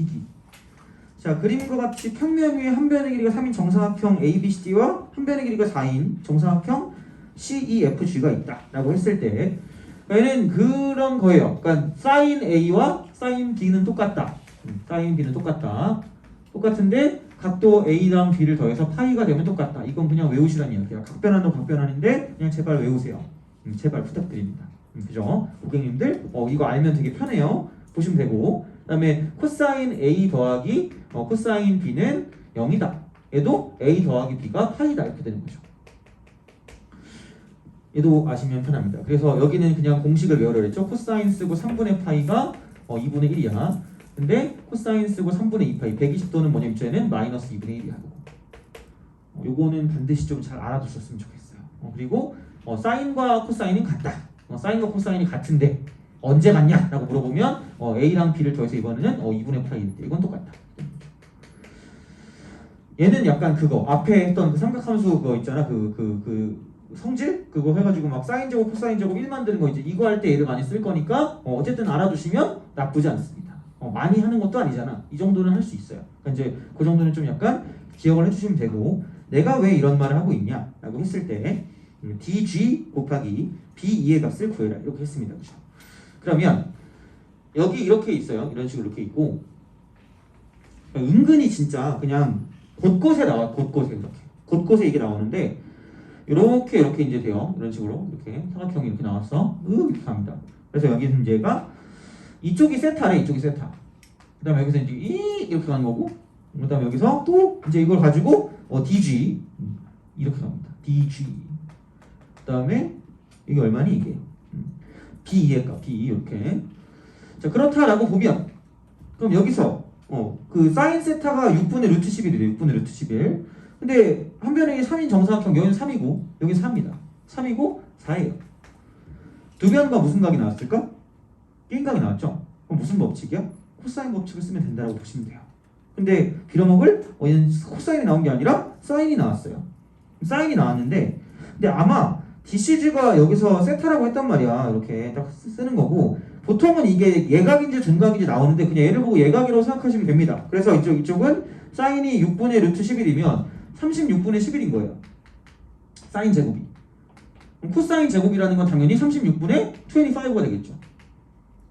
DD. 자, 그림과 같이 평면 위에 한 변의 길이가 3인 정사각형 ABCD와 한 변의 길이가 4인 정사각형 CEFG가 있다라고 했을 때 얘는 그런 거예요. 그러니까 사인 A와 사인 B는 똑같다. 사인 B는 똑같다. 똑같은데 각도 A랑 B를 더해서 파이가 되면 똑같다. 이건 그냥 외우시라는 이야기야. 각변환도 각변환인데 그냥 제발 외우세요. 제발 부탁드립니다. 그죠? 고객님들 이거 알면 되게 편해요. 보시면 되고 그 다음에 코사인 A 더하기 코사인 B는 0이다. 얘도 A 더하기 B가 파이다. 이렇게 되는 거죠. 얘도 아시면 편합니다. 그래서 여기는 그냥 공식을 외우려 했죠. 코사인 쓰고 3분의 파이가 2분의 1이야. 근데 코사인 쓰고 3분의 2 파이 120도는 뭐냐면 얘는 마이너스 2분의 1이야. 요거는 반드시 좀 잘 알아두셨으면 좋겠어요. 그리고 사인과 코사인은 같다. 사인과 코사인이 같은데 언제 같냐? 라고 물어보면 A랑 B를 더해서 이번에는 2분의 파이인데 이건 똑같다. 얘는 약간 그거 앞에 했던 그 삼각함수 그거 있잖아. 그 성질? 그거 해가지고 막 사인 제곱 코사인 제곱 1 만드는 거 이제 이거 할 때 얘를 많이 쓸 거니까 어쨌든 알아두시면 나쁘지 않습니다. 많이 하는 것도 아니잖아. 이 정도는 할 수 있어요. 그러니까 이제 그 정도는 좀 약간 기억을 해주시면 되고 내가 왜 이런 말을 하고 있냐? 라고 했을 때 DG 곱하기 B2의 값을 구해라 이렇게 했습니다. 그죠? 그러면 여기 이렇게 있어요. 이런 식으로 이렇게 있고 은근히 진짜 그냥 곳곳에 나와. 곳곳에 이렇게 곳곳에 이게 나오는데 이렇게 이제 돼요. 이런 식으로 이렇게 사각형이 이렇게 나왔어. 이렇게 갑니다. 그래서 여기 문제가 이쪽이 세타래. 이쪽이 세타. 그 다음에 여기서 이제 이렇게 가는 거고 그 다음에 여기서 또 이제 이걸 가지고 DG 이렇게 갑니다. DG 그 다음에 이게 얼마니 이게 B2의 값 B 이렇게. 자 그렇다라고 보면 그럼 여기서 그 사인 세타가 6분의 루트 11이래요. 6분의 루트 11. 근데 한 변에 3인 정사각형 여기는 3이고 여기는 4입니다. 3이고 4예요. 두 변과 무슨 각이 나왔을까? 낀각이 나왔죠? 그럼 무슨 법칙이야? 코사인 법칙을 쓰면 된다고 보시면 돼요. 근데 빌어먹을 얘는 코사인이 나온 게 아니라 사인이 나왔어요. 사인이 나왔는데 근데 아마 DCG가 여기서 세타라고 했단 말이야. 이렇게 딱 쓰는 거고 보통은 이게 예각인지 준각인지 나오는데 그냥 얘를 보고 예각이라고 생각하시면 됩니다. 그래서 이쪽은 사인이 6분의 루트 11이면 36분의 11인 거예요. 사인 제곱이. 그럼 코사인 제곱이라는 건 당연히 36분의 25가 되겠죠.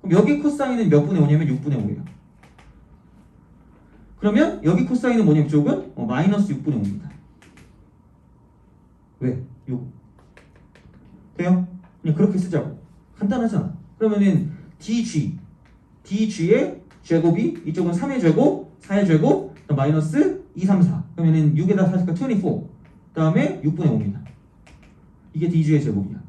그럼 여기 코사인은 몇 분의 5냐면 6분의 5예요. 그러면 여기 코사인은 뭐냐면 이쪽은 마이너스 6분의 5입니다. 왜? 요거. 돼요? 그냥 그렇게 쓰자고. 간단하잖아. 그러면은 DG의 제곱이 이쪽은 3의 제곱, 4의 제곱, 마이너스 2, 3, 4. 그러면은 6에다 4니까 24. 그 다음에 6분의 5입니다. 이게 DG의 제곱이야.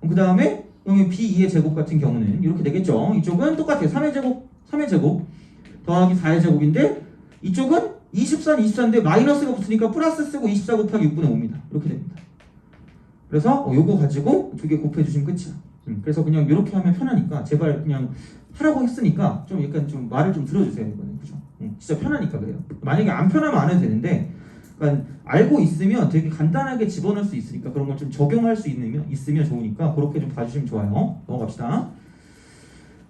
그 다음에 여기 B2의 제곱 같은 경우는 이렇게 되겠죠. 이쪽은 똑같아요. 3의 제곱 더하기 4의 제곱인데 이쪽은 24는 24인데 마이너스가 붙으니까 플러스 쓰고 24 곱하기 6분의 5입니다. 이렇게 됩니다. 그래서 요거 가지고 두 개 곱해주시면 끝이야. 그래서 그냥 이렇게 하면 편하니까 제발 그냥 하라고 했으니까 좀 약간 좀 말을 좀 들어주세요. 이거는 그죠? 진짜 편하니까 그래요. 만약에 안 편하면 안 해도 되는데 그러니까 알고 있으면 되게 간단하게 집어넣을 수 있으니까 그런 걸 좀 적용할 수 있으면 좋으니까 그렇게 좀 봐주시면 좋아요. 넘어갑시다.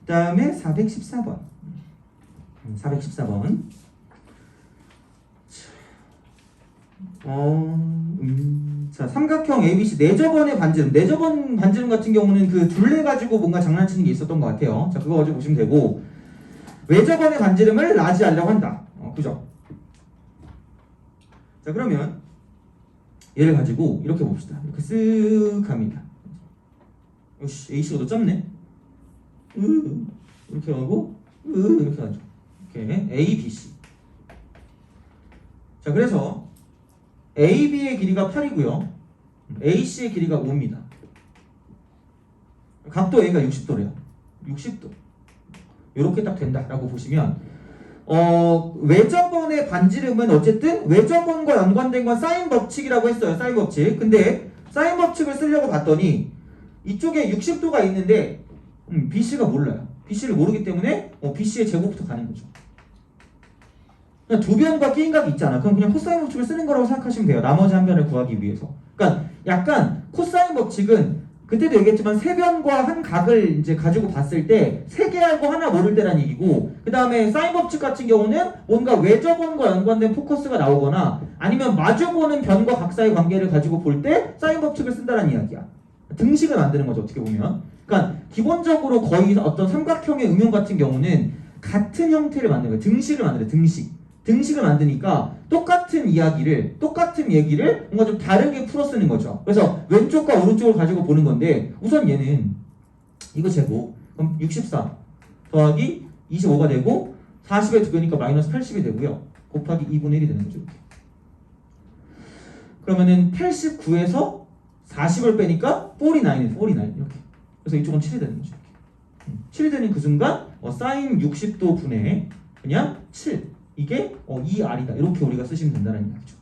그 다음에 414번 414번 자 삼각형 ABC 내저번의 반지름 내저번 반지름 같은 경우는 그 둘레 가지고 뭔가 장난치는 게 있었던 것 같아요. 자 그거 가지고 보시면 되고 외저번의 반지름을 라지하려고 한다. 그죠? 자 그러면 얘를 가지고 이렇게 봅시다. 이렇게 쓱 갑니다. A씨가 더 짧네. 이렇게 하고 이렇게 하죠. 이렇게 A, B, C. 자 그래서 AB의 길이가 8이고요. AC의 길이가 5입니다. 각도 A가 60도래요. 60도. 이렇게 딱 된다라고 보시면 외접원의 반지름은 어쨌든 외접원과 연관된 건 사인 법칙이라고 했어요. 사인 법칙. 근데 사인 법칙을 쓰려고 봤더니 이쪽에 60도가 있는데 BC가 몰라요. BC를 모르기 때문에 BC의 제곱부터 가는 거죠. 그냥 두 변과 끼인각이 있잖아. 그럼 그냥 코사인 법칙을 쓰는 거라고 생각하시면 돼요. 나머지 한 변을 구하기 위해서. 그러니까 약간 코사인 법칙은 그때도 얘기했지만 세 변과 한 각을 이제 가지고 봤을 때 세 개 알고 하나 모를 때란 얘기고, 그 다음에 사인 법칙 같은 경우는 뭔가 외접원과 연관된 포커스가 나오거나 아니면 마주보는 변과 각 사이의 관계를 가지고 볼 때 사인 법칙을 쓴다는 이야기야. 등식을 만드는 거죠, 어떻게 보면. 그러니까 기본적으로 거의 어떤 삼각형의 응용 같은 경우는 같은 형태를 만드는 거예요. 등식을 만들어요. 등식을 만드니까 똑같은 이야기를, 똑같은 얘기를 뭔가 좀 다르게 풀어 쓰는 거죠. 그래서 왼쪽과 오른쪽을 가지고 보는 건데, 우선 얘는 이거 제곱, 그럼 64 더하기 25가 되고 40에 두 개니까 마이너스 80이 되고요. 곱하기 2분의 1이 되는 거죠. 이렇게. 그러면은 89에서 40을 빼니까 49 이렇게. 그래서 이쪽은 7이 되는 거죠. 이렇게. 7이 되는 그 순간 사인 60도 분의 그냥 7. 이게 2R이다. 이렇게 우리가 쓰시면 된다는 이야기죠.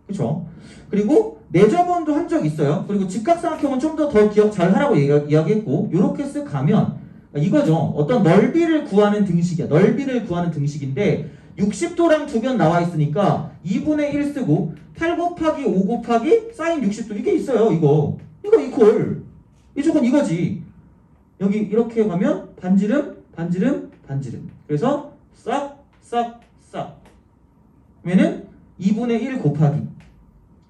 그렇죠? 그리고 내접원도 한 적 있어요. 그리고 직각삼각형은 좀 더 기억 잘 하라고 이야기했고, 이렇게 쓱 가면 이거죠. 어떤 넓이를 구하는 등식이야. 넓이를 구하는 등식인데 60도랑 두 변 나와 있으니까 2분의 1 쓰고 8 곱하기 5 곱하기 사인 60도 이게 있어요. 이거 이퀄. 이쪽은 이거지. 여기 이렇게 가면 반지름. 그래서 싹 그러면은 2분의 1 곱하기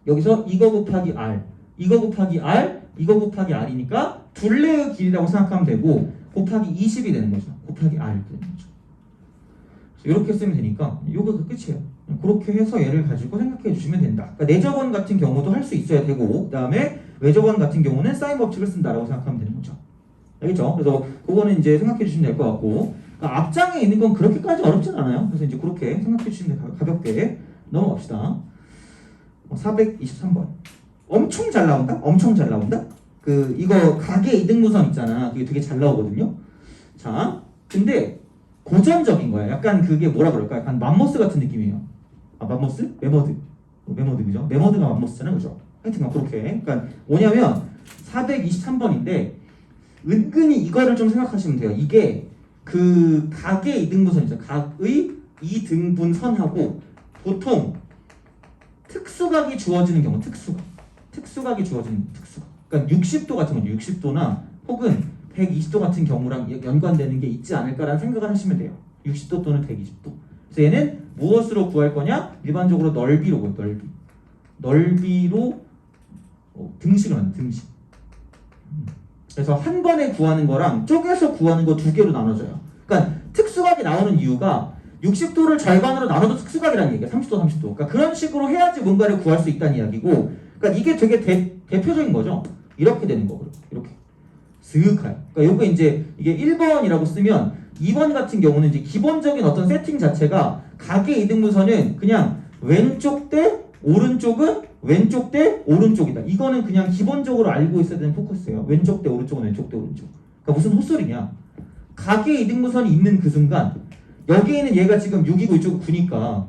여기서 이거 곱하기 R 이거 곱하기 R이니까 둘레의 길이라고 생각하면 되고 곱하기 20이 되는 거죠. 곱하기 R 이렇게 되는 거죠. 이렇게 쓰면 되니까 이거 끝이에요. 그렇게 해서 얘를 가지고 생각해 주시면 된다. 그러니까 내접원 같은 경우도 할 수 있어야 되고, 그 다음에 외접원 같은 경우는 사인 법칙을 쓴다라고 생각하면 되는 거죠. 알겠죠? 그래서 그거는 이제 생각해 주시면 될 것 같고, 그러니까 앞장에 있는 건 그렇게까지 어렵진 않아요. 그래서 이제 그렇게 생각해 주시면 가볍게 넘어갑시다. 423번. 엄청 잘 나온다? 이거 각의 이등분선 있잖아. 그게 되게 잘 나오거든요. 자, 근데 고전적인 거야. 약간 그게 뭐라 그럴까? 약간 맘모스 같은 느낌이에요. 맘모스? 메머드 그죠? 메머드가 맘모스잖아요, 그죠? 하여튼 그렇게. 그러니까 뭐냐면 423번인데 은근히 이거를 좀 생각하시면 돼요. 이게 그 각의 이등분선이죠. 각의 이등분선하고 보통 특수각이 주어지는 경우, 특수각이 주어지는 특수각. 그러니까 60도 같은 경우, 60도나 혹은 120도 같은 경우랑 연관되는 게 있지 않을까라는 생각을 하시면 돼요. 60도 또는 120도. 그래서 얘는 무엇으로 구할 거냐? 일반적으로 넓이로 구해요. 넓이로 등식을 만든 등식. 그래서 한 번에 구하는 거랑 쪼개서 구하는 거 두 개로 나눠져요. 그러니까 특수각이 나오는 이유가 60도를 절반으로 나눠도 특수각이라는 얘기야. 30도. 그러니까 그런 식으로 해야지 뭔가를 구할 수 있다는 이야기고, 그러니까 이게 되게 대표적인 거죠. 이렇게 되는 거고요. 이렇게. 스윽하게. 그러니까 요거 이제 이게 1번이라고 쓰면 2번 같은 경우는 이제 기본적인 어떤 세팅 자체가 각의 이등분선은 그냥 왼쪽 대 오른쪽은 왼쪽 대 오른쪽이다. 이거는 그냥 기본적으로 알고 있어야 되는 포커스예요. 왼쪽 대 오른쪽은 왼쪽 대 오른쪽. 그러니까 무슨 헛소리냐. 각의 이등분선이 있는 그 순간 여기에 있는 얘가 지금 6이고 이쪽은 9니까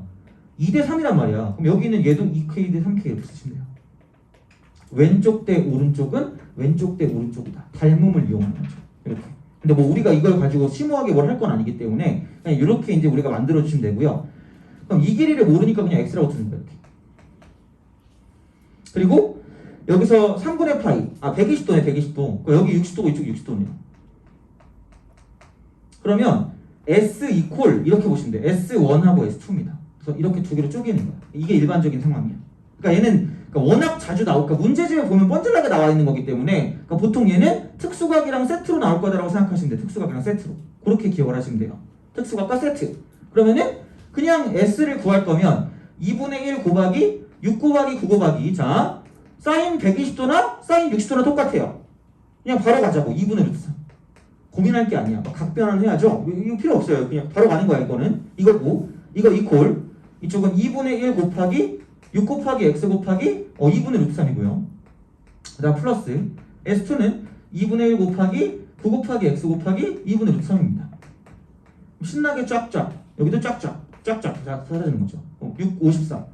2대 3이란 말이야. 그럼 여기 있는 얘도 2K 대 3K 이렇게 쓰시면 돼요. 왼쪽 대 오른쪽은 왼쪽 대 오른쪽이다. 닮음을 이용하는 거죠. 이렇게. 근데 뭐 우리가 이걸 가지고 심오하게 뭘 할 건 아니기 때문에 그냥 이렇게 이제 우리가 만들어 주시면 되고요. 그럼 이 길이를 모르니까 그냥 x라고 쓰는 거예요. 이렇게. 그리고 여기서 3분의 파이, 120도네, 120도. 여기 60도고 이쪽 60도네요. 그러면 S 이퀄 이렇게 보시면 돼요. S1하고 S2입니다. 그래서 이렇게 두 개로 쪼개는 거야. 이게 일반적인 상황이야. 그러니까 얘는 워낙 자주 그러니까 문제집에 보면 뻔질나게 나와 있는 거기 때문에 그러니까 보통 얘는 특수각이랑 세트로 나올 거다라고 생각하시면 돼요. 특수각이랑 세트로. 그렇게 기억을 하시면 돼요. 특수각과 세트. 그러면은 그냥 S를 구할 거면 2분의 1 곱하기 6 곱하기 9 곱하기 자 사인 120도나 사인 60도나 똑같아요. 그냥 바로 가자고. 2분의 루트 3. 고민할 게 아니야. 각변환 해야죠. 이거 필요 없어요. 그냥 바로 가는 거야. 이거는. 이거고 이거 이퀄 이쪽은 2분의 1 곱하기 6 곱하기 x 곱하기 2분의 루트 3이고요. 그 다음 플러스 S2는 2분의 1 곱하기 9 곱하기 x 곱하기 2분의 루트 3입니다. 신나게 쫙쫙. 여기도 쫙쫙 사라지는 거죠. 6, 54.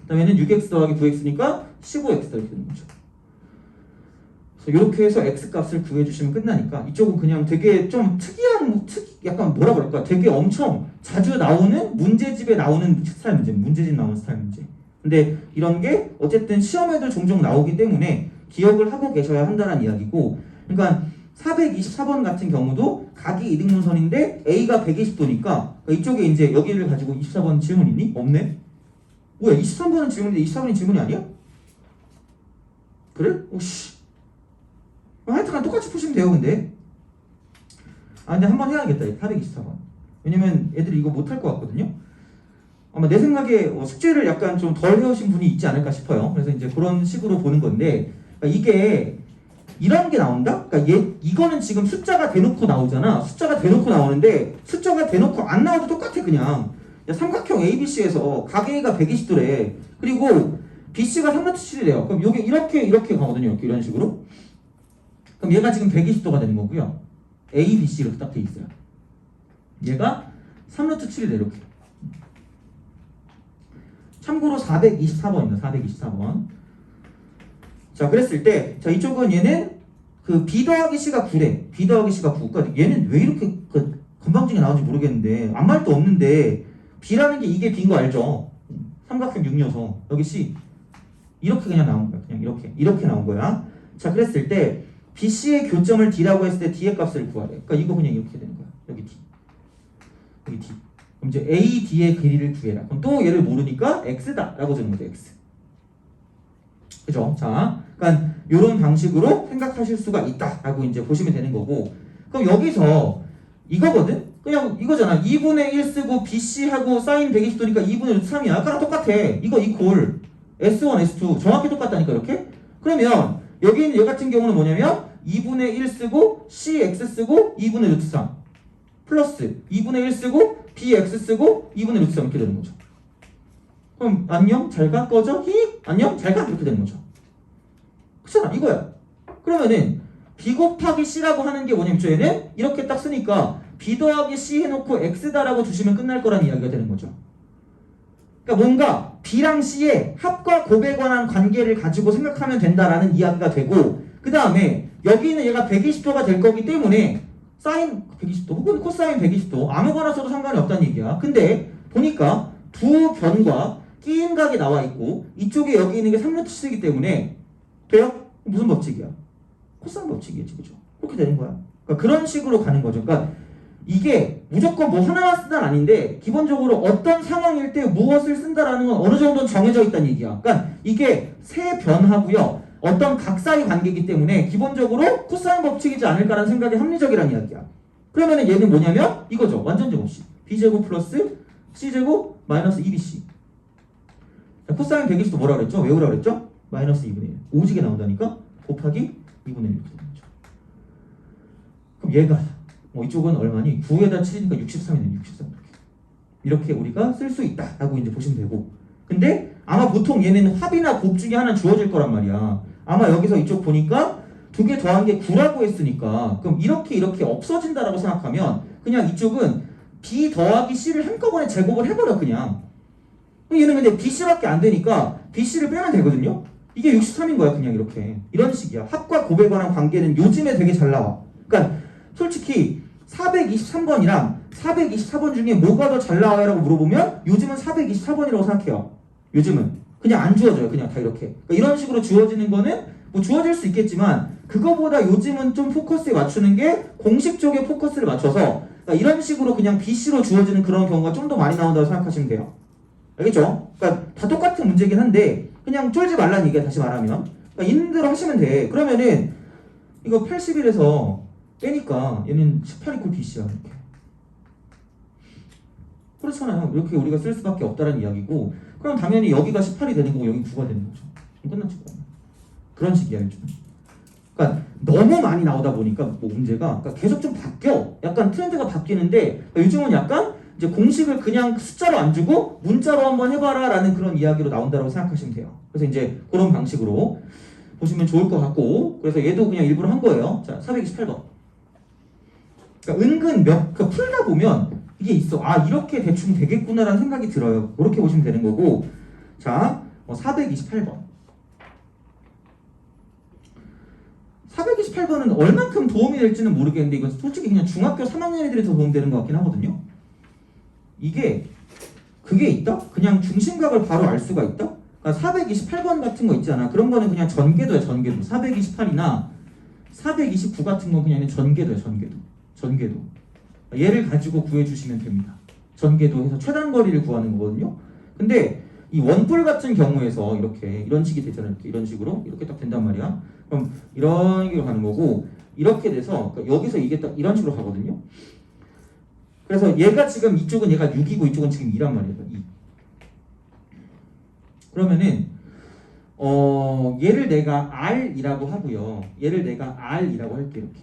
그 다음에는 6x 더하기 9x니까 15x 이렇게 되는 거죠. 그래서 이렇게 해서 x 값을 구해주시면 끝나니까 이쪽은 그냥 되게 좀 특이한, 약간 뭐라 그럴까? 되게 엄청 자주 나오는 문제집에 나오는 스타일 문제. 문제집 나오는 스타일 문제. 근데 이런 게 어쨌든 시험에도 종종 나오기 때문에 기억을 하고 계셔야 한다는 이야기고, 그러니까 424번 같은 경우도 각이 이등분선인데 A가 120도니까 그러니까 이쪽에 이제 여기를 가지고 24번 질문 있니? 없네? 뭐야 23번은 질문인데 24번이 질문이 아니야? 그래? 오씨 하여튼간 똑같이 푸시면 돼요 근데 근데 한번 해야겠다 424번 왜냐면 애들이 이거 못할 것 같거든요 아마 내 생각에 숙제를 약간 좀 덜 해오신 분이 있지 않을까 싶어요 그래서 이제 그런 식으로 보는 건데 그러니까 이게 이런 게 나온다? 그러니까 이거는 지금 숫자가 대놓고 나오잖아. 숫자가 대놓고 나오는데 숫자가 대놓고 안 나와도 똑같아 그냥. 삼각형 ABC에서 각 A가 120도래. 그리고 BC가 3루트 7이래요. 그럼 여기 이렇게 가거든요. 이렇게 이런 식으로. 그럼 얘가 지금 120도가 되는 거고요. A, B, C 이렇게 딱 돼 있어요. 얘가 3루트 7이래 이렇게. 참고로 424번입니다. 424번. 자 그랬을 때 자 이쪽은 얘는 그 B 더하기 C가 9래 B 더하기 C가 9 그러니까 얘는 왜 이렇게 건방지게 나오는지 모르겠는데 아무 말도 없는데 B라는 게 이게 B인 거 알죠? 삼각형 6요소 여기 C 이렇게 그냥 나온 거야 그냥 이렇게 나온 거야 자 그랬을 때 BC의 교점을 D라고 했을 때 D의 값을 구하래 그러니까 이거 그냥 이렇게 되는 거야 여기 D 여기 D 그럼 이제 A, D의 길이를 구해라 그럼 또 얘를 모르니까 X다 라고 되는 거죠 X 그죠? 자, 그러니까 이런 방식으로 생각하실 수가 있다라고 이제 보시면 되는 거고, 그럼 여기서 이거거든? 그냥 이거잖아. 2분의 1 쓰고 BC하고 사인 120도니까 2분의 3이야. 아까랑 똑같아. 이거 이퀄 S1, S2 정확히 똑같다니까 이렇게? 그러면 여기 있는 얘 같은 경우는 뭐냐면 2분의 1 쓰고 CX 쓰고 2분의 루트 3 플러스 2분의 1 쓰고 BX 쓰고 2분의 루트 3 이렇게 되는 거죠. 그럼 안녕 잘가 꺼져 히 안녕 잘가 이렇게 되는 거죠. 그렇잖아 이거야. 그러면은 B 곱하기 C라고 하는 게 뭐냐면 저희는 이렇게 딱 쓰니까 B 더하기 C 해놓고 X다라고 주시면 끝날 거라는 이야기가 되는 거죠. 그러니까 뭔가 B랑 C의 합과 곱에 관한 관계를 가지고 생각하면 된다라는 이야기가 되고 그 다음에 여기 있는 얘가 120도가 될 거기 때문에 사인 120도 혹은 코사인 120도 아무거나 써도 상관이 없다는 얘기야. 근데 보니까 두 변과 끼임각이 나와 있고 이쪽에 여기 있는 게 3루트 7이기 때문에 돼요? 무슨 법칙이야? 코사인 법칙이겠지 그죠? 그렇게 되는 거야. 그러니까 그런 식으로 가는 거죠. 그러니까 이게 무조건 뭐 하나만 쓴다는 아닌데 기본적으로 어떤 상황일 때 무엇을 쓴다라는 건 어느 정도는 정해져 있다는 얘기야. 그러니까 이게 세 변하고요. 어떤 각 사이 관계이기 때문에 기본적으로 코사인 법칙이지 않을까라는 생각이 합리적이라는 이야기야. 그러면은 얘는 뭐냐면 이거죠. 완전 제곱식. b제곱 플러스 c제곱 마이너스 2bc. 코사인 120도 뭐라 그랬죠? 외우라 그랬죠? 마이너스 2분의 1. 오지게 나온다니까? 곱하기 2분의 1 이렇게 되는 거죠. 그럼 얘가 이쪽은 얼마니? 9에다 7이니까 63이네. 63 이렇게 우리가 쓸 수 있다라고 이제 보시면 되고 근데 아마 보통 얘는 합이나 곱 중에 하나 주어질 거란 말이야. 아마 여기서 이쪽 보니까 두 개 더한 게 9라고 했으니까 그럼 이렇게 없어진다라고 생각하면 그냥 이쪽은 B 더하기 C를 한꺼번에 제곱을 해버려 그냥. 얘는 근데 BC밖에 안 되니까 BC를 빼면 되거든요. 이게 63인 거야 그냥 이렇게. 이런 식이야. 합과 곱에 관한 관계는 요즘에 되게 잘 나와. 그러니까 솔직히 423번이랑 424번 중에 뭐가 더 잘 나와요? 라고 물어보면 요즘은 424번이라고 생각해요. 요즘은 그냥 안 주어져요. 그냥 다 이렇게. 그러니까 이런 식으로 주어지는 거는 뭐 주어질 수 있겠지만 그거보다 요즘은 좀 포커스에 맞추는 게 공식 쪽에 포커스를 맞춰서 그러니까 이런 식으로 그냥 BC로 주어지는 그런 경우가 좀 더 많이 나온다고 생각하시면 돼요. 알겠죠? 그러니까 다 똑같은 문제긴 한데 그냥 쫄지 말라는 얘기야. 다시 말하면 그러니까 있는 대로 하시면 돼. 그러면은 이거 81에서 빼니까 얘는 18 이퀄 BC야 이렇게. 그렇잖아요. 이렇게 우리가 쓸 수밖에 없다는 이야기고 그럼 당연히 여기가 18이 되는 거고 여기 9가 되는 거죠. 끝났죠. 그런 식이야 요즘. 그러니까 너무 많이 나오다 보니까 뭐 문제가 그러니까 계속 좀 바뀌어. 약간 트렌드가 바뀌는데 요즘은 약간 이제 공식을 그냥 숫자로 안 주고 문자로 한번 해봐라 라는 그런 이야기로 나온다고 생각하시면 돼요. 그래서 이제 그런 방식으로 보시면 좋을 것 같고 그래서 얘도 그냥 일부러 한 거예요. 자 428번. 그러니까 은근 풀다 보면 이게 있어. 아 이렇게 대충 되겠구나라는 생각이 들어요. 그렇게 보시면 되는 거고 자 428번 428번은 얼만큼 도움이 될지는 모르겠는데 이건 솔직히 그냥 중학교 3학년 애들이 더 도움되는 것 같긴 하거든요. 이게 그게 있다? 그냥 중심각을 바로 알 수가 있다? 그러니까 428번 같은 거 있잖아. 그런 거는 그냥 전개도야, 전개도. 428이나 429 같은 건 그냥 전개도야, 전개도. 전개도. 얘를 가지고 구해주시면 됩니다. 전개도 해서 최단 거리를 구하는 거거든요. 근데 이 원뿔 같은 경우에서 이렇게 이런 식이 되잖아요. 이렇게 이런 식으로 이렇게 딱 된단 말이야. 그럼 이런 식으로 가는 거고 이렇게 돼서 그러니까 여기서 이게 딱 이런 식으로 가거든요. 그래서 얘가 지금 이쪽은 얘가 6이고 이쪽은 지금 2란 말이에요. 2. 그러면은 얘를 내가 R이라고 하고요. 얘를 내가 R이라고 할게요. 이렇게.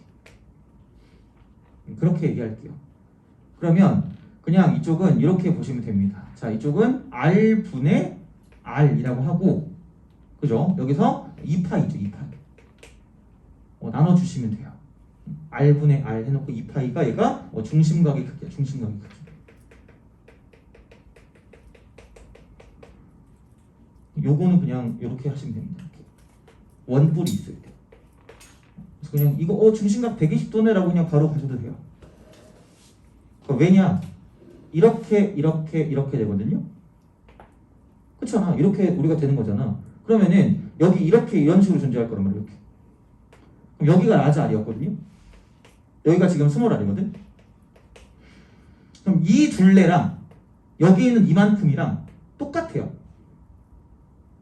그렇게 얘기할게요. 그러면 그냥 이쪽은 이렇게 보시면 됩니다. 자, 이쪽은 R분의 R이라고 하고 그죠? 여기서 2파이죠. 2파이. 나눠주시면 돼요. R분의 R 해놓고 2파이가 얘가 중심각의 크기야. 중심각의 크기. 요거는 그냥 이렇게 하시면 됩니다. 이렇게. 원뿔이 있을 때. 그래서 그냥 이거 중심각 120도네라고 그냥 바로 가셔도 돼요. 왜냐? 이렇게 되거든요. 그렇잖아. 이렇게 우리가 되는 거잖아. 그러면은 여기 이렇게 이런 식으로 존재할 거란 말이야. 이렇게. 그럼 여기가 라지 R이었거든요. 여기가 지금 스몰 R이거든. 그럼 이 둘레랑 여기 있는 이만큼이랑 똑같아요.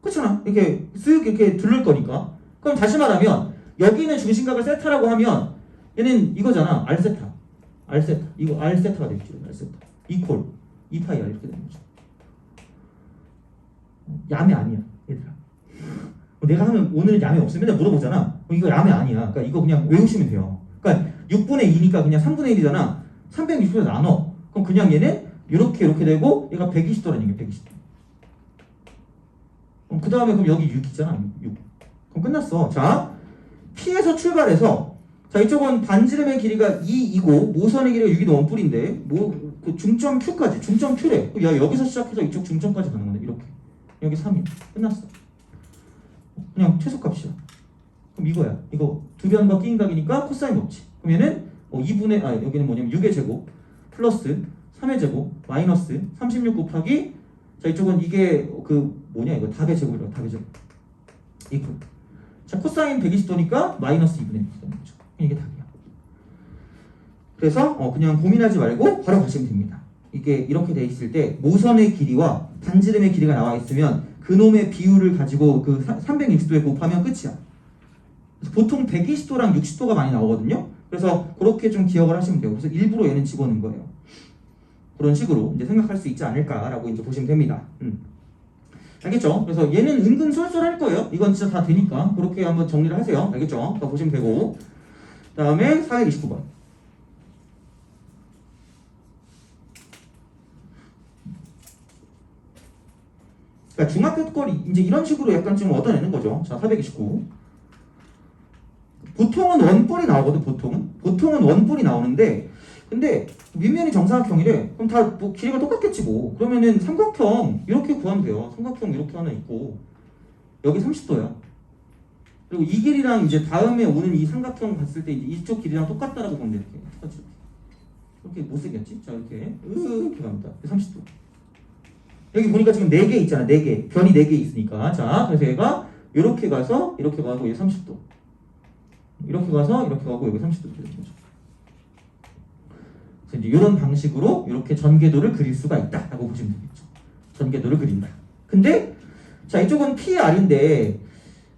그렇잖아. 이렇게 쓱 이렇게 둘를 거니까. 그럼 다시 말하면 여기는 중심각을 세타라고 하면 얘는 이거잖아. R 세타. R 세타. 이거 R 세타가 되겠죠. R 세타. 이퀄 2파이 R 이렇게 되는 거죠. 야매 아니야, 얘들아. 내가 하면 오늘 야매 없으면 맨날 물어보잖아. 이거 야매 아니야. 그러니까 이거 그냥 외우시면 돼요. 그러니까 6분의 2니까 그냥 3분의 1이잖아. 360도 나눠. 그럼 그냥 얘는 이렇게 되고 얘가 120도라는 얘기야. 120도. 그 다음에 그럼 여기 6이잖아. 6. 그럼 끝났어. 자, P에서 출발해서 자 이쪽은 반지름의 길이가 2이고 모선의 길이가 6이 원뿔인데 그 중점 Q까지 중점 Q래. 여기서 시작해서 이쪽 중점까지 가는 건데 이렇게 여기 3이야. 끝났어. 그냥 최소값이야. 그럼 이거야. 이거 두 변과 끼인각이니까 코사인 없지. 그럼 얘는 2분의 여기는 뭐냐면 6의 제곱 플러스 3의 제곱 마이너스 36 곱하기 자 이쪽은 이게 이거 답의 제곱이라고 답의 제곱 이퀄. 자 코사인 120도니까 마이너스 2분의 1이 되는 거죠. 이게 답이야. 그래서 그냥 고민하지 말고 바로 가시면 됩니다. 이게 이렇게 돼 있을 때 모선의 길이와 반지름의 길이가 나와 있으면 그놈의 비율을 가지고 그 360도에 곱하면 끝이야. 그래서 보통 120도랑 60도가 많이 나오거든요. 그래서 그렇게 좀 기억을 하시면 돼요. 그래서 일부러 얘는 집어넣은 거예요. 그런 식으로 이제 생각할 수 있지 않을까라고 이제 보시면 됩니다. 알겠죠? 그래서 얘는 은근 쏠쏠할 거예요. 이건 진짜 다 되니까 그렇게 한번 정리를 하세요. 알겠죠? 다 보시면 되고 다음에 429번. 그러니까 중학교 거리 이제 이런 식으로 약간 좀 얻어내는 거죠. 자, 429. 보통은 원뿔이 나오거든. 보통은 원뿔이 나오는데 근데 밑면이 정사각형이래. 그럼 다 뭐 길이가 똑같겠지 뭐. 그러면은 삼각형 이렇게 구하면 돼요. 삼각형 이렇게 하나 있고 여기 30도야. 그리고 이 길이랑 이제 다음에 오는 이 삼각형 봤을 때 이제 이쪽 길이랑 똑같다라고 보면 돼. 이렇게 똑같이 이렇게 못생겼지? 자 이렇게 이렇게 갑니다. 30도. 여기 보니까 지금 4개 있잖아. 4개 변이 4개 있으니까. 자 그래서 얘가 이렇게 가서 이렇게 가고 얘 30도. 이렇게 가서 이렇게 가고 여기 30도 되는 거죠. 그래서 이제 이런 방식으로 이렇게 전개도를 그릴 수가 있다라고 보시면 되겠죠. 전개도를 그린다. 근데 자 이쪽은 PR인데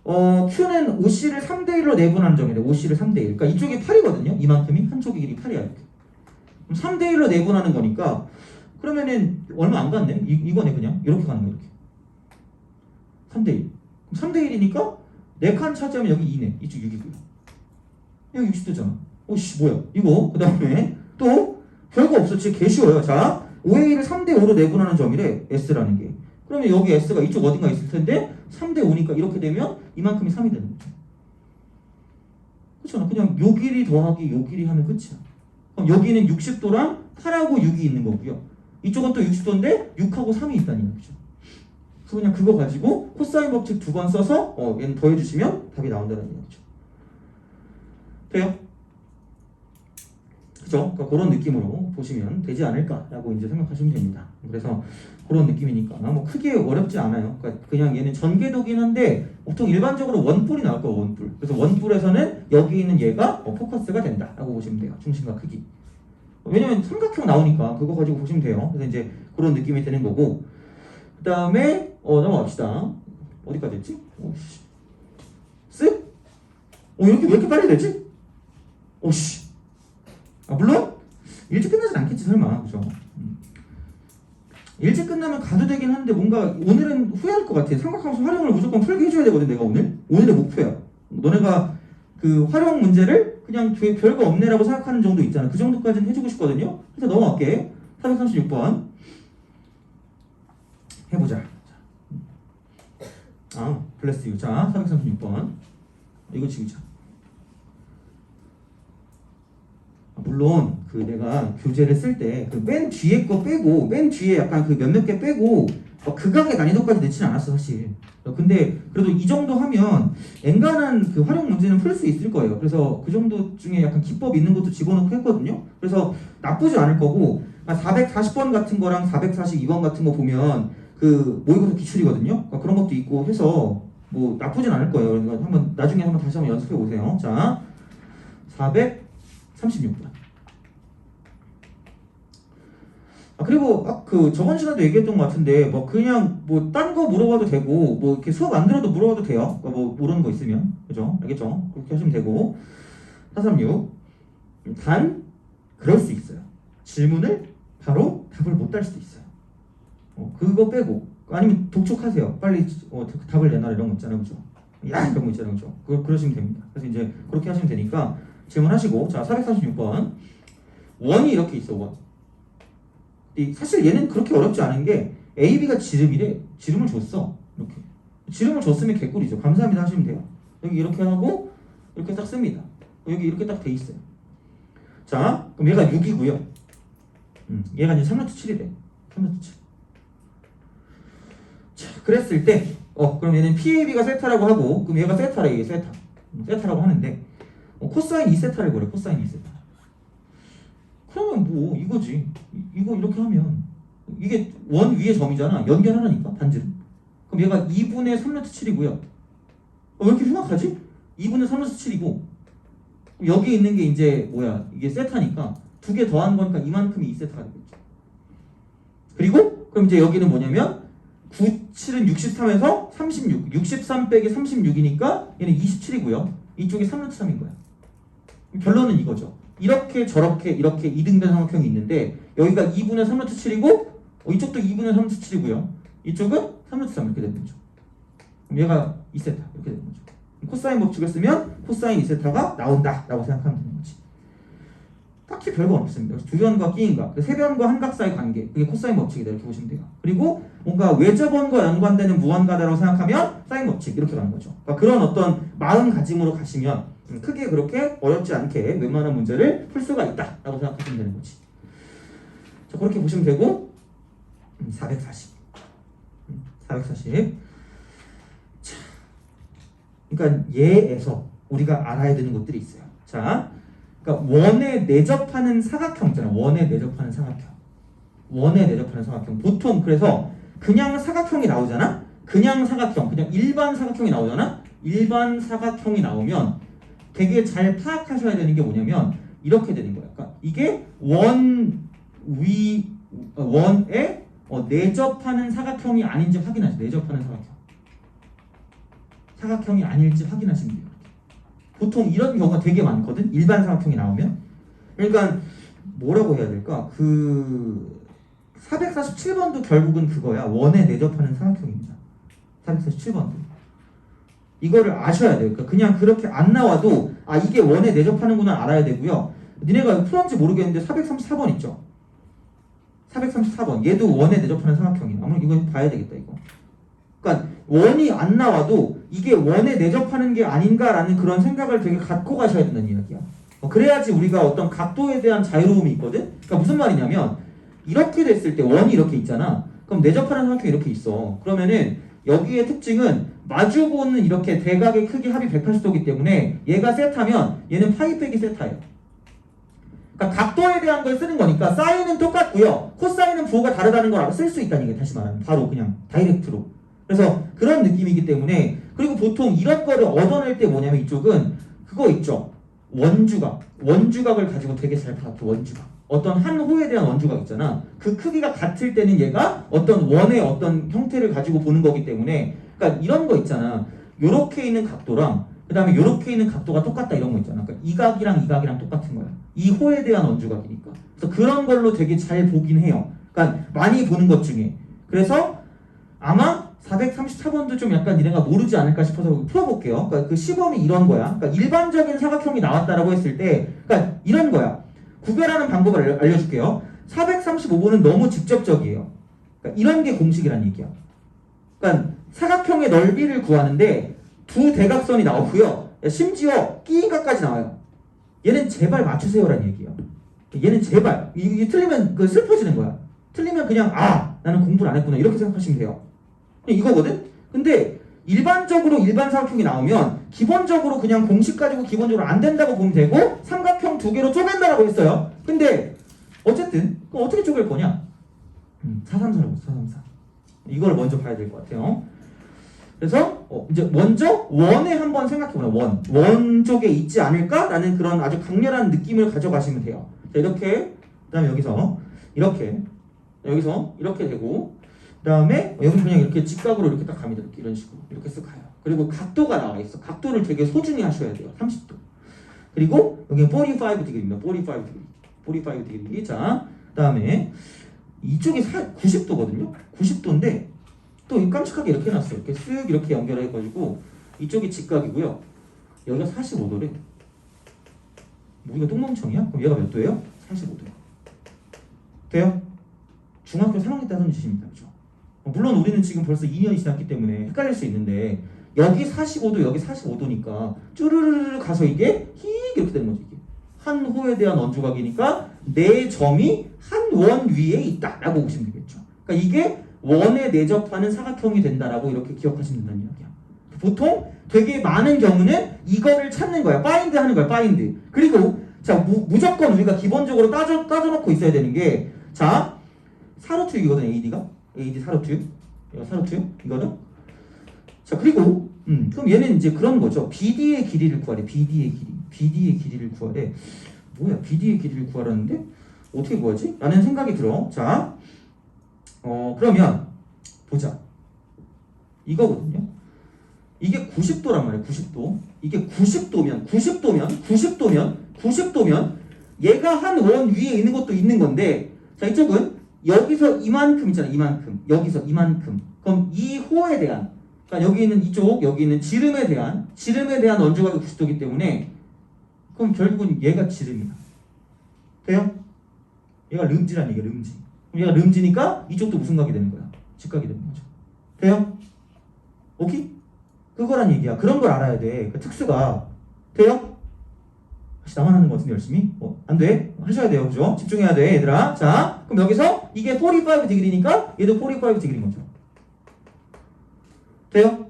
Q는 OC를 3대1로 내분하는 점인데 OC를 3대1. 그러니까 이쪽이 8이거든요. 이만큼이 한쪽의 길이 8이야 이렇게. 그럼 3대1로 내분하는 거니까 그러면은 얼마 안 갔네. 이거네 그냥 이렇게 가는 거 이렇게. 3대1. 3대1이니까 4칸 차지하면 여기 2네. 이쪽 6이고요. 여기 60도잖아. 오씨 뭐야 이거. 그 다음에 또 별거 없어. 진짜 개 쉬워요. 자 5A를 3대5로 내분하는 점이래. S라는 게. 그러면 여기 S가 이쪽 어딘가 있을 텐데 3대5니까 이렇게 되면 이만큼이 3이 되는 거죠. 그렇잖아. 그냥 요 길이 더하기 요 길이 하면 끝이야. 그럼 여기는 60도랑 8하고 6이 있는 거고요. 이쪽은 또 60도인데 6하고 3이 있다는 얘기죠. 그래서 그냥 그거 가지고 코사인 법칙 2번 써서 얘는 더해주시면 답이 나온다는 얘기죠. 돼요? 그죠? 그러니까 그런 느낌으로 보시면 되지 않을까라고 이제 생각하시면 됩니다. 그래서 그런 느낌이니까 뭐 크게 어렵지 않아요. 그러니까 그냥 얘는 전개도긴 한데 보통 일반적으로 원뿔이 나올 거예요. 원뿔. 그래서 원뿔에서는 여기 있는 얘가 포커스가 된다라고 보시면 돼요. 중심과 크기. 왜냐면 삼각형 나오니까 그거 가지고 보시면 돼요. 그래서 이제 그런 느낌이 되는 거고 그 다음에 넘어갑시다. 어디까지 했지? 쓱? 이렇게 왜 이렇게 빨리 되지? 오씨. 물론 일찍 끝나진 않겠지 설마. 그죠? 일찍 끝나면 가도 되긴 한데 뭔가 오늘은 후회할 것 같아. 삼각함수 활용을 무조건 풀게 해줘야 되거든. 내가 오늘의 목표야. 너네가 그 활용 문제를 그냥 별거 없네라고 생각하는 정도 있잖아. 그 정도까지는 해주고 싶거든요. 그래서 넘어갈게. 436번 해보자. 블레스 유. 자, 436번 이거 지우자. 물론 그 내가 교재를 쓸 때 그 맨 뒤에 거 빼고 맨 뒤에 약간 그 몇몇 개 빼고 극악의 난이도까지 넣지는 않았어 사실. 근데 그래도 이 정도 하면 엔간한 그 활용 문제는 풀 수 있을 거예요. 그래서 그 정도 중에 약간 기법 있는 것도 집어넣고 했거든요. 그래서 나쁘지 않을 거고 440번 같은 거랑 442번 같은 거 보면 그 모의고사 기출이거든요. 그런 것도 있고 해서 뭐 나쁘진 않을 거예요. 그러니까 나중에 다시 한번 연습해 보세요. 자, 436번. 그리고 그 저번 시간에도 얘기했던 것 같은데 뭐 그냥 뭐 딴 거 물어봐도 되고 뭐 이렇게 수업 안 들어도 물어봐도 돼요. 뭐 모르는 거 있으면. 그죠? 알겠죠? 그렇게 하시면 되고 436 단 그럴 수 있어요. 질문을 바로 답을 못 달 수도 있어요. 그거 빼고 아니면 독촉하세요. 빨리 답을 내놔라 이런 거 있잖아요. 그죠? 이런 거 있잖아요. 그죠? 그러시면 됩니다. 그래서 이제 그렇게 하시면 되니까 질문하시고 자 446번 원이 이렇게 있어. 원. 사실 얘는 그렇게 어렵지 않은 게 A, B가 지름이래. 지름을 줬어. 이렇게. 지름을 줬으면 개꿀이죠. 감사합니다 하시면 돼요. 여기 이렇게 하고 이렇게 딱 씁니다. 여기 이렇게 딱 돼 있어요. 자, 그럼 얘가 6이고요. 얘가 이제 3루트 7이래. 3루트 7. 자, 그랬을 때 그럼 얘는 PAB가 세타라고 하고 그럼 얘가 세타래. 이게 세타. 세타라고 하는데 코사인 2세타를 그래. 코사인 2세타. 그러면 뭐 이거지. 이거 이렇게 하면 이게 원 위에 점이잖아. 연결하라니까 반지름. 그럼 얘가 2분의 3루트 7이고요. 왜 이렇게 흉악하지? 2분의 3루트 7이고 여기 있는 게 이제 뭐야? 이게 세타니까 두 개 더한 거니까 이만큼이 2세타가 되겠죠. 그리고 그럼 이제 여기는 뭐냐면 9, 7은 63에서 36. 63 빼기 36이니까 얘는 27이고요. 이쪽이 3루트 3인 거야. 결론은 이거죠. 이렇게 저렇게 이렇게 이등변 삼각형이 있는데 여기가 2분의 3루트 7이고 이쪽도 2분의 3루트 7이고요. 이쪽은 3루트 3 이렇게 되는 거죠. 그럼 얘가 2세타 이렇게 되는 거죠. 코사인 법칙을 쓰면 코사인 2세타가 나온다 라고 생각하면 되는 거지. 딱히 별거 없습니다. 두 변과 끼인과 세 변과 한각 사이 관계 그게 코사인 법칙이다 이렇게 보시면 돼요. 그리고 뭔가 외접원과 연관되는 무한가다라고 생각하면 사인 법칙 이렇게 가는 거죠. 그러니까 그런 어떤 마음가짐으로 가시면 크게 그렇게 어렵지 않게 웬만한 문제를 풀 수가 있다라고 생각하시면 되는 거지. 자, 그렇게 보시면 되고 440. 440. 자, 그러니까 얘에서 우리가 알아야 되는 것들이 있어요. 자, 그러니까 원에 내접하는 사각형 있잖아. 원에 내접하는 사각형. 원에 내접하는 사각형. 보통 그래서 그냥 사각형이 나오잖아. 그냥 사각형, 그냥 일반 사각형이 나오잖아. 일반 사각형이 나오면 되게 잘 파악하셔야 되는 게 뭐냐면 이렇게 되는 거야. 그러니까 이게 원에 내접하는 사각형이 아닌지 확인하세요. 내접하는 사각형. 사각형이 아닐지 확인하시면 돼요. 보통 이런 경우가 되게 많거든. 일반 사각형이 나오면. 그러니까 뭐라고 해야 될까? 그 447번도 결국은 그거야. 원에 내접하는 사각형입니다. 447번도. 이거를 아셔야 돼요. 그러니까 그냥 그렇게 안 나와도 이게 원에 내접하는구나 알아야 되고요. 니네가 풀었는지 모르겠는데 434번 있죠. 434번 얘도 원에 내접하는 삼각형이야. 아무튼 이거 봐야 되겠다 이거. 그러니까 원이 안 나와도 이게 원에 내접하는 게 아닌가라는 그런 생각을 되게 갖고 가셔야 된다는 이야기야. 그래야지 우리가 어떤 각도에 대한 자유로움이 있거든. 그러니까 무슨 말이냐면 이렇게 됐을 때 원이 이렇게 있잖아. 그럼 내접하는 삼각형이 이렇게 있어. 그러면은 여기의 특징은 마주보는 이렇게 대각의 크기 합이 180도이기 때문에 얘가 세타면 얘는 파이 빼기 세타예요. 그러니까 각도에 대한 걸 쓰는 거니까 사인은 똑같고요. 코사인은 부호가 다르다는 걸 쓸 수 있다는 게 다시 말하면 바로 그냥 다이렉트로. 그래서 그런 느낌이기 때문에 그리고 보통 이런 거를 얻어낼 때 뭐냐면 이쪽은 그거 있죠. 원주각을 가지고 되게 잘 봤죠. 원주각. 어떤 한 호에 대한 원주각 있잖아. 그 크기가 같을 때는 얘가 어떤 원의 어떤 형태를 가지고 보는 거기 때문에 그러니까 이런 거 있잖아. 요렇게 있는 각도랑 그 다음에 요렇게 있는 각도가 똑같다 이런 거 있잖아. 그러니까 이 각이랑 똑같은 거야. 이 호에 대한 원주각이니까. 그래서 그런 걸로 되게 잘 보긴 해요. 그러니까 많이 보는 것 중에. 그래서 아마 434번도 좀 약간 니네가 모르지 않을까 싶어서 풀어볼게요. 그러니까 그 시범이 이런 거야. 그러니까 일반적인 사각형이 나왔다라고 했을 때, 그러니까 이런 거야. 구별하는 방법을 알려줄게요. 435번은 너무 직접적이에요. 그러니까 이런 게 공식이란 얘기야. 그러니까 사각형의 넓이를 구하는데 두 대각선이 나오고요. 심지어 끼인각까지 나와요. 얘는 제발 맞추세요란 얘기예요. 얘는 제발. 이게 틀리면 그 슬퍼지는 거야. 틀리면 그냥 나는 공부를 안 했구나 이렇게 생각하시면 돼요. 이거거든? 근데 일반적으로 일반 사각형이 나오면 기본적으로 그냥 공식 가지고 기본적으로 안 된다고 보면 되고 삼각형 두 개로 쪼갠다라고 했어요. 근데 어쨌든 그럼 어떻게 쪼갤 거냐? 434라고 434. 이걸 먼저 봐야 될 것 같아요. 그래서 이제 먼저 원에 한번 생각해보자. 원 쪽에 있지 않을까라는 그런 아주 강렬한 느낌을 가져가시면 돼요. 자, 이렇게 그 다음에 여기서 이렇게 여기서 이렇게 되고 그 다음에 여기 그냥 이렇게 직각으로 이렇게 딱 갑니다. 이렇게 이런 식으로 이렇게 쓱 가요. 그리고 각도가 나와 있어. 각도를 되게 소중히 하셔야 돼요. 30도. 그리고 여기는 45°입니다. 45°. 자, 그 다음에 이쪽이 90도거든요. 90도인데 또 깜찍하게 이렇게 해놨어요. 이렇게 쓱 이렇게 연결해가지고 이쪽이 직각이고요. 여기가 45도래. 우리가 똥멍청이야? 그럼 얘가 몇 도예요? 45도. 돼요? 중학교 3학년 때 하던 짓입니다. 그죠? 물론 우리는 지금 벌써 2년이 지났기 때문에 헷갈릴 수 있는데 여기 45도, 여기 45도니까 쭈르르르 가서 이게 이렇게 되는 거죠. 이게. 한 호에 대한 원주각이니까 네 점이 한 원 위에 있다라고 보시면 되겠죠. 그러니까 이게 원에 내접하는 사각형이 된다라고 이렇게 기억하시면 된다는 이야기야. 보통 되게 많은 경우는 이거를 찾는 거야. 파인드 하는 거야. 파인드. 그리고 자 무조건 우리가 기본적으로 따져놓고 있어야 되는 게 자 사루트육이거든. AD 사루트육. 이거 사루트육 이거는. 자 그리고 그럼 얘는 이제 그런 거죠. BD의 길이를 구하래. BD의 길이를 구하래. 뭐야 BD의 길이를 구하라는데 어떻게 구하지? 라는 생각이 들어. 자 그러면 보자. 이거거든요. 이게 90도란 말이에요. 90도. 이게 90도면 얘가 한 원 위에 있는 것도 있는 건데 자 이쪽은 여기서 이만큼 있잖아. 이만큼. 여기서 이만큼. 그럼 이 호에 대한 그러니까 여기 있는 이쪽 여기 있는 지름에 대한 원주각이 90도이기 때문에 그럼 결국은 얘가 지름이야. 돼요? 얘가 름지란 얘기야. 름지. 얘가 름지니까 이쪽도 무슨 각이 되는 거야? 직각이 되는 거죠. 돼요? 오케이? 그거란 얘기야. 그런 걸 알아야 돼. 그 특수가. 돼요? 나만 하는 거 같은데 열심히? 안 돼? 하셔야 돼요. 그죠? 집중해야 돼 얘들아. 자 그럼 여기서 이게 45°니까 얘도 45°인 거죠. 돼요?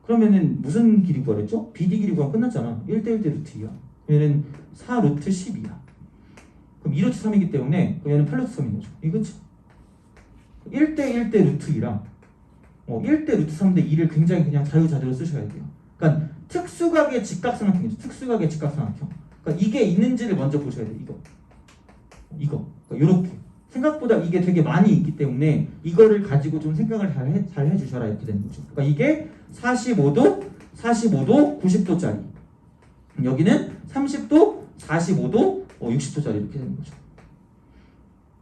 그러면은 무슨 길이 구하랬죠? BD 길이 구하면 끝났잖아. 1대1대 루트 2야. 얘는 4루트 10이야. 그럼 2루트 3이기 때문에 얘는 8루트 3인 거죠. 이거지? 1대1대 루트 2랑 1대 루트 3대 2를 굉장히 그냥 자유자재로 쓰셔야 돼요. 그러니까 특수각의 직각삼각형이죠. 특수각의 직각삼각형. 그러니까 이게 있는지를 먼저 보셔야 돼요. 이거. 그러니까 요렇게. 생각보다 이게 되게 많이 있기 때문에 이거를 가지고 좀 생각을 잘 해주셔라 이렇게 되는 거죠. 그러니까 이게 45도, 90도짜리. 여기는 30도, 45도, 60도짜리 이렇게 되는 거죠.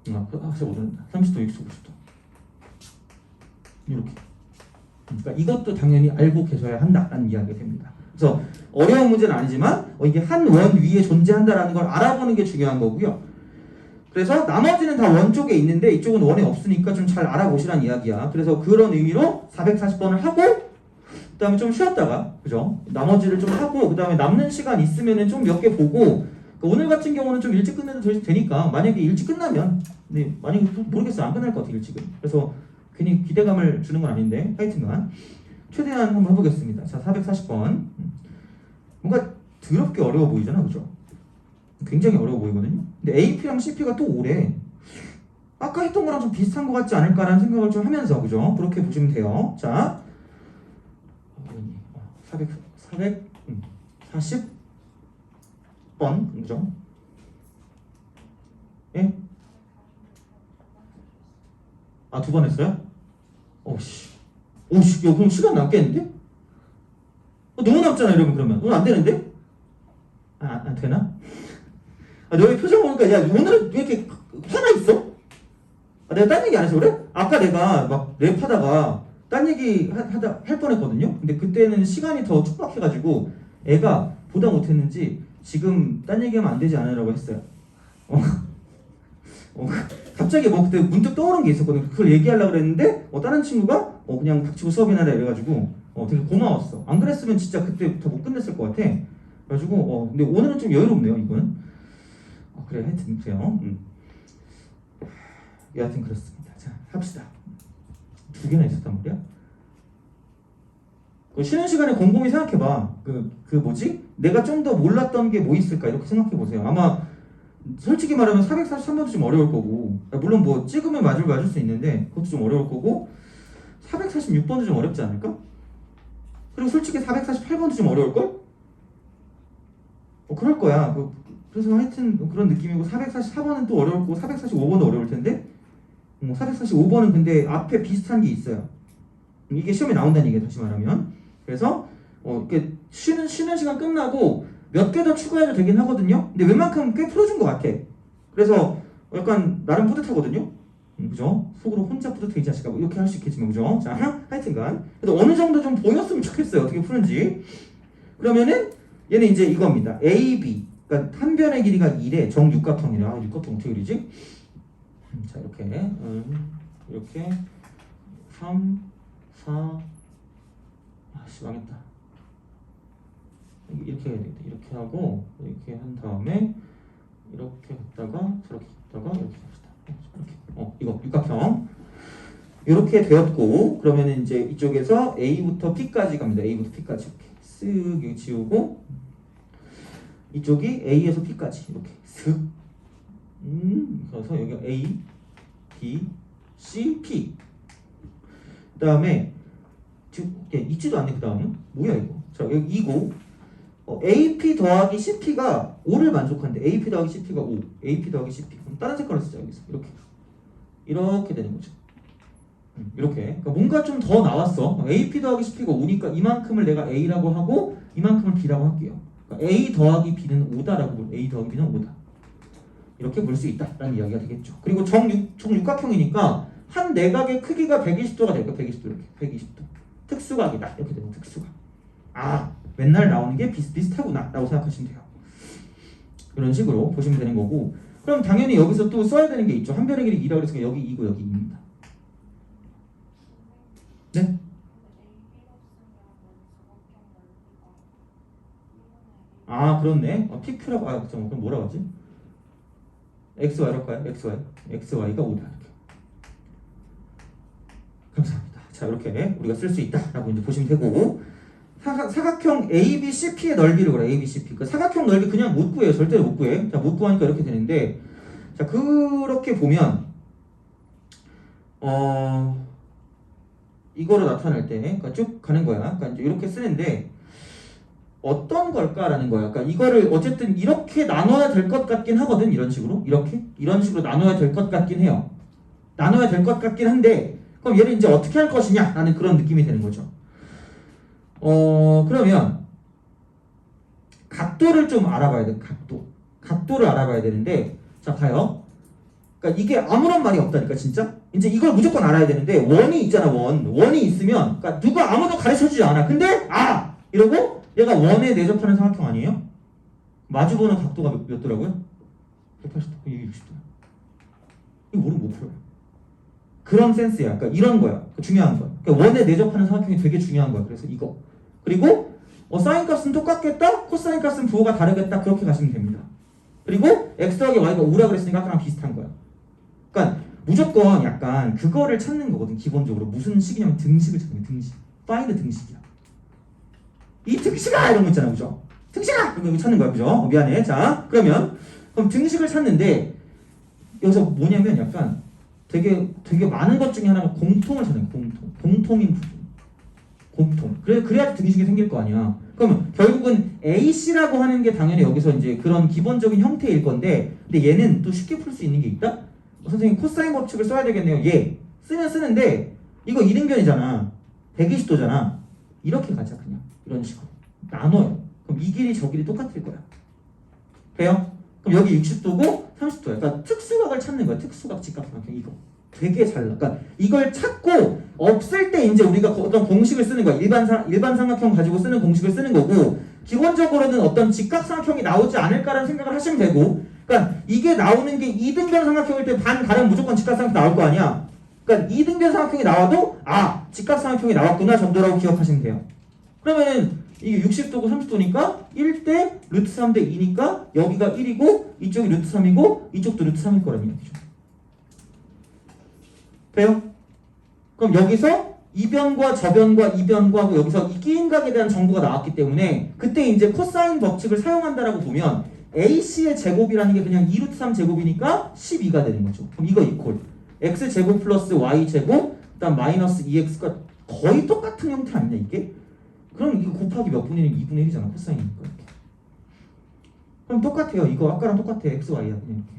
45도는 30도, 60도, 90도. 이렇게. 그러니까 이것도 당연히 알고 계셔야 한다라는 이야기가 됩니다. 그래서 어려운 문제는 아니지만 이게 한 원 위에 존재한다라는 걸 알아보는 게 중요한 거고요. 그래서 나머지는 다 원 쪽에 있는데 이쪽은 원에 없으니까 좀 잘 알아보시라는 이야기야. 그래서 그런 의미로 440번을 하고 그 다음에 좀 쉬었다가 그죠? 나머지를 좀 하고 그 다음에 남는 시간 있으면은 좀 몇 개 보고 오늘 같은 경우는 좀 일찍 끝내도 되니까 만약에 일찍 끝나면 근데 만약에 모르겠어요. 안 끝날 것 같아요. 일찍은. 그래서 괜히 기대감을 주는 건 아닌데 하여튼간 최대한 한번 해보겠습니다. 자 440번 뭔가 더럽게 어려워 보이잖아. 그죠? 굉장히 어려워 보이거든요. 근데 AP랑 CP가 또 5래. 아까 했던 거랑 좀 비슷한 것 같지 않을까라는 생각을 좀 하면서, 그죠? 그렇게 보시면 돼요. 자, 440번, 그죠? 예? 아, 2번 했어요? 오씨. 오씨, 야, 그럼 시간 남겠는데? 너무 남잖아, 여러분, 그러면. 오늘 안 되는데? 안 되나? 아, 너의 표정 보니까, 야, 오늘은 왜 이렇게 화나 있어? 아, 내가 딴 얘기 안 해서 그래? 아까 내가 막 랩하다가 딴 얘기 할 뻔했거든요? 근데 그때는 시간이 더 촉박해가지고 애가 보다 못했는지 지금 딴 얘기하면 안 되지 않으라고 했어요. 어, 갑자기 뭐 그때 문득 떠오른 게 있었거든. 그걸 얘기하려고 그랬는데 다른 친구가 그냥 닥치고 수업이나 해 이래가지고 되게 고마웠어. 안 그랬으면 진짜 그때부터 못 끝냈을 것 같아. 그래가지고 근데 오늘은 좀 여유롭네요, 이건. 그래, 하여튼 그래요. 여하튼 그렇습니다. 자, 합시다. 2개나 있었단 말이야? 쉬는 시간에 곰곰이 생각해봐. 그 뭐지? 내가 좀 더 몰랐던 게 뭐 있을까? 이렇게 생각해보세요. 아마 솔직히 말하면 443번도 좀 어려울 거고, 물론 뭐 찍으면 맞을 수 있는데 그것도 좀 어려울 거고, 446번도 좀 어렵지 않을까? 그리고 솔직히 448번도 좀 어려울걸? 그럴 거야. 그래서 하여튼 그런 느낌이고, 444번은 또 어려울 거고 445번도 어려울 텐데 445번은 근데 앞에 비슷한 게 있어요. 이게 시험에 나온다는 얘기예요, 다시 말하면. 그래서 이렇게 쉬는 시간 끝나고 몇 개 더 추가해도 되긴 하거든요. 근데 웬만큼 꽤 풀어준 것 같아. 그래서 약간 나름 뿌듯하거든요. 그죠? 속으로 혼자 뿌듯해, 이 자식아. 뭐 이렇게 할 수 있겠지만, 그죠? 자, 하여튼간 그래도 어느 정도 좀 보였으면 좋겠어요, 어떻게 푸는지. 그러면은 얘는 이제 이겁니다. A, B. 그러니까 한 변의 길이가 1에 정육각형이라. 육각형 어떻게 그리지? 자, 이렇게 3, 4. 아씨, 망했다. 이렇게 해야 되겠다. 이렇게 하고 이렇게 한 다음에 이렇게 갔다가 저렇게 갔다가 이렇게 합시다. 이렇게 이거 육각형 이렇게 되었고, 그러면은 이제 이쪽에서 A부터 P까지 갑니다. A부터 P까지 이렇게 쓱 지우고, 이쪽이 A에서 P까지 이렇게 쓱 그래서 여기가 A, B, C, P. 그 다음에 있지도 않네. 그 다음은 뭐야 이거? 자, 여기 2고 AP 더하기 CP가 5를 만족한대. AP 더하기 CP가 5, AP 더하기 CP. 그럼 다른 색깔을 쓰자. 여기서 이렇게 되는 거죠. 이렇게. 그러니까 뭔가 좀 더 나왔어. AP 더하기 CP가 5니까 이만큼을 내가 A라고 하고 이만큼을 B라고 할게요. 그러니까 A 더하기 B는 5다라고 A 더하기 B는 5다. 이렇게 볼 수 있다라는 이야기가 되겠죠. 그리고 정육각형이니까 한 내각의 크기가 120도가 될 거야. 120도 이렇게. 120도. 특수각이다. 이렇게 되는 특수각. 맨날 나오는 게 비슷비슷하구나 라고 생각하시면 돼요. 이런 식으로 보시면 되는 거고, 그럼 당연히 여기서 또 써야 되는 게 있죠. 한 변의 길이 2라고 했으니까 여기 2고 여기 2입니다. 네? 그렇네. PQ라고, 잠깐만, 그럼 뭐라고 하지? XY로 할까요? XY가 5다. 이렇게. 감사합니다. 자, 이렇게 우리가 쓸 수 있다라고 이제 보시면 되고, 사각형 ABCP의 넓이를 그래. ABCP. 그 사각형 넓이 그냥 못 구해요. 절대로 못 구해. 자, 못 구하니까 이렇게 되는데, 자, 그렇게 보면 이거로 나타낼 때, 그러니까 쭉 가는 거야. 그러니까 이제 이렇게 쓰는데 어떤 걸까라는 거야. 그러니까 이거를 어쨌든 이렇게 나눠야 될 것 같긴 하거든. 이런 식으로 이런 식으로 나눠야 될 것 같긴 해요. 나눠야 될 것 같긴 한데, 그럼 얘를 이제 어떻게 할 것이냐라는 그런 느낌이 되는 거죠. 그러면 각도를 좀 알아봐야 돼. 각도를 알아봐야 되는데, 자, 봐요. 그러니까 이게 아무런 말이 없다니까, 진짜. 이제 이걸 무조건 알아야 되는데, 원이 있잖아. 원이 있으면, 그러니까 누가 아무도 가르쳐주지 않아. 근데 이러고 얘가 원에 내접하는 삼각형 아니에요? 마주보는 각도가 몇 도라고요? 180도, 이게 60도야. 이거 모르면 못 풀어요. 그런 센스야. 그러니까 이런 거야. 중요한 거야. 그러니까 원에 내접하는 삼각형이 되게 중요한 거야. 그래서 이거. 그리고 사인 값은 똑같겠다. 코사인 값은 부호가 다르겠다. 그렇게 가시면 됩니다. 그리고 x 더하기 y가 5라 그랬으니까 아까랑 비슷한 거야. 그러니까 무조건 약간 그거를 찾는 거거든. 기본적으로 무슨 식이냐면 등식을 찾는 거야. 등식. 파인드 등식이야. 이 등식아 이런 거 있잖아, 그죠? 등식아 이거 찾는 거야, 그죠? 미안해. 자, 그러면 그럼 등식을 찾는데 여기서 뭐냐면 약간 되게 많은 것 중에 하나가 공통을 찾는 거예요. 공통인 부분. 공통. 그래야 등식이 생길 거 아니야. 그러면 결국은 AC라고 하는 게 당연히 여기서 이제 그런 기본적인 형태일 건데, 근데 얘는 또 쉽게 풀 수 있는 게 있다? 선생님 코사인 법칙을 써야 되겠네요. 얘 쓰면 쓰는데 이거 이등변이잖아. 120도잖아. 이렇게 가자 그냥 이런 식으로 나눠요. 그럼 이 길이 저 길이 똑같을 거야. 돼요? 그럼 여기 60도고 30도야. 그러니까 특수각을 찾는 거야. 특수각 직각삼각형 이거. 되게 잘 나. 그러니까 이걸 찾고 없을 때 이제 우리가 어떤 공식을 쓰는 거야. 일반 삼각형 가지고 쓰는 공식을 쓰는 거고, 기본적으로는 어떤 직각삼각형이 나오지 않을까라는 생각을 하시면 되고, 그러니까 이게 나오는 게 이등변 삼각형일 때 반 가면 무조건 직각삼각형 나올 거 아니야. 그러니까 이등변 삼각형이 나와도 아 직각삼각형이 나왔구나 정도라고 기억하시면 돼요. 그러면은 이게 60도고 30도니까 1대 루트 3대 2니까 여기가 1이고 이쪽이 루트 3이고 이쪽도 루트 3일 거라는 얘기죠. 돼요? 그럼 여기서 이변과 저변과 이변과 하고 여기서 이 끼임각에 대한 정보가 나왔기 때문에 그때 이제 코사인 법칙을 사용한다라고 보면 AC의 제곱이라는 게 그냥 2루트 3 제곱이니까 12가 되는 거죠. 그럼 이거 이퀄 x 제곱 플러스 y 제곱 그다음 마이너스 2x가 거의 똑같은 형태 아니냐 이게? 그럼 이거 곱하기 몇 분의 1? 2분의 1이잖아 코사인이니까 이렇게. 그럼 똑같아요. 이거 아까랑 똑같아. x, y야 그냥 이렇게.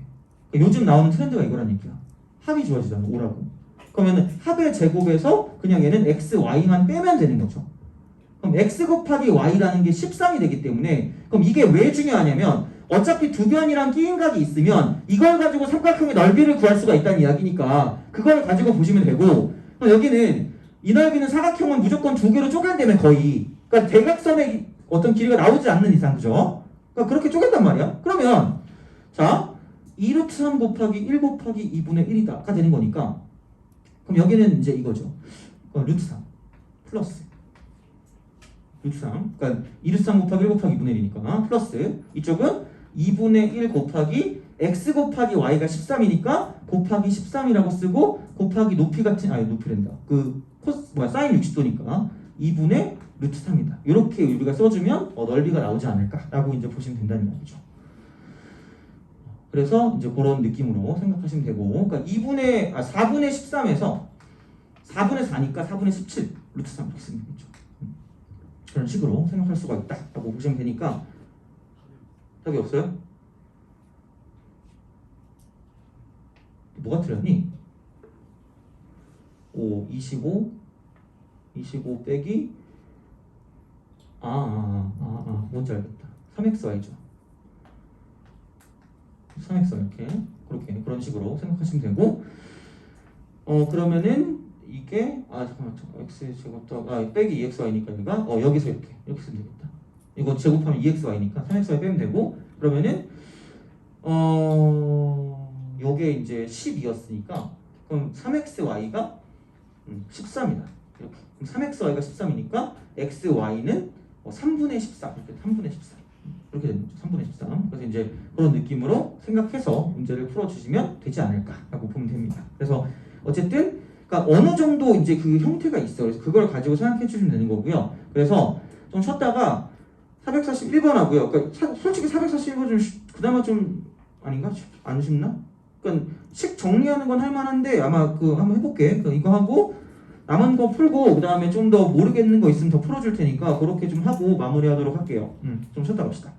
그러니까 요즘 나오는 트렌드가 이거란 얘기야. 합이 좋아지잖아. 5라고. 그러면 합의 제곱에서 그냥 얘는 x, y만 빼면 되는 거죠. 그럼 x 곱하기 y라는 게 13이 되기 때문에 그럼 이게 왜 중요하냐면 어차피 두 변이랑 끼임각이 있으면 이걸 가지고 삼각형의 넓이를 구할 수가 있다는 이야기니까 그걸 가지고 보시면 되고, 그럼 여기는 이 넓이는 사각형은 무조건 두 개로 쪼갠다면 거의, 그러니까 대각선의 어떤 길이가 나오지 않는 이상, 그죠? 그러니까 그렇게 쪼갠단 말이야. 그러면 자 2루트 3 곱하기 1 곱하기 2분의 1이다가 되는 거니까 그럼 여기는 이제 이거죠. 루트 3 플러스 루트 3, 그러니까 2루트 3 곱하기 1 곱하기 2분의 1이니까 플러스 이쪽은 2분의 1 곱하기 x 곱하기 y가 13이니까 곱하기 13이라고 쓰고 곱하기 높이 같은 높이랜다. 그 코스 사인 60도니까 2분의 루트 3이다. 이렇게 우리가 써주면 넓이가 나오지 않을까라고 이제 보시면 된다는 얘기죠. 그래서 이제 그런 느낌으로 생각하시면 되고, 그러니까 4분의 13에서 4분의 4니까 4분의 17 루트 3 이렇게 쓰면 되죠. 그런 식으로 생각할 수가 있다라고 보시면 되니까 답이 없어요? 뭐가 틀렸니? 25 빼기 뭔지 알겠다. 3xy죠. 3x 이렇게 그런 식으로 생각하시면 되고, 그러면은 이게 잠깐만 x 제곱 빼기 2xy니까 얘가 여기서 이렇게 쓰면 되겠다. 이거 제곱하면 2xy니까 3xy 빼면 되고, 그러면은 요게 이제 12였으니까 그럼 3xy가 13이다. 이렇게. 그럼 3xy가 13이니까 xy는 3분의 13 이렇게 3분의 13 이렇게 되는 거죠. 3분의 13. 그래서 이제 그런 느낌으로 생각해서 문제를 풀어주시면 되지 않을까라고 보면 됩니다. 그래서 어쨌든 그러니까 어느 정도 이제 그 형태가 있어요. 그래서 그걸 가지고 생각해 주시면 되는 거고요. 그래서 좀 쉬었다가 441번 하고요. 그러니까 솔직히 441번 좀 그나마 좀 아닌가? 안 쉽나? 그러니까 식 정리하는 건 할만한데 아마 한번 해볼게. 이거 하고 남은 거 풀고 그 다음에 좀 더 모르겠는 거 있으면 더 풀어줄 테니까 그렇게 좀 하고 마무리하도록 할게요. 좀 쉬었다 갑시다.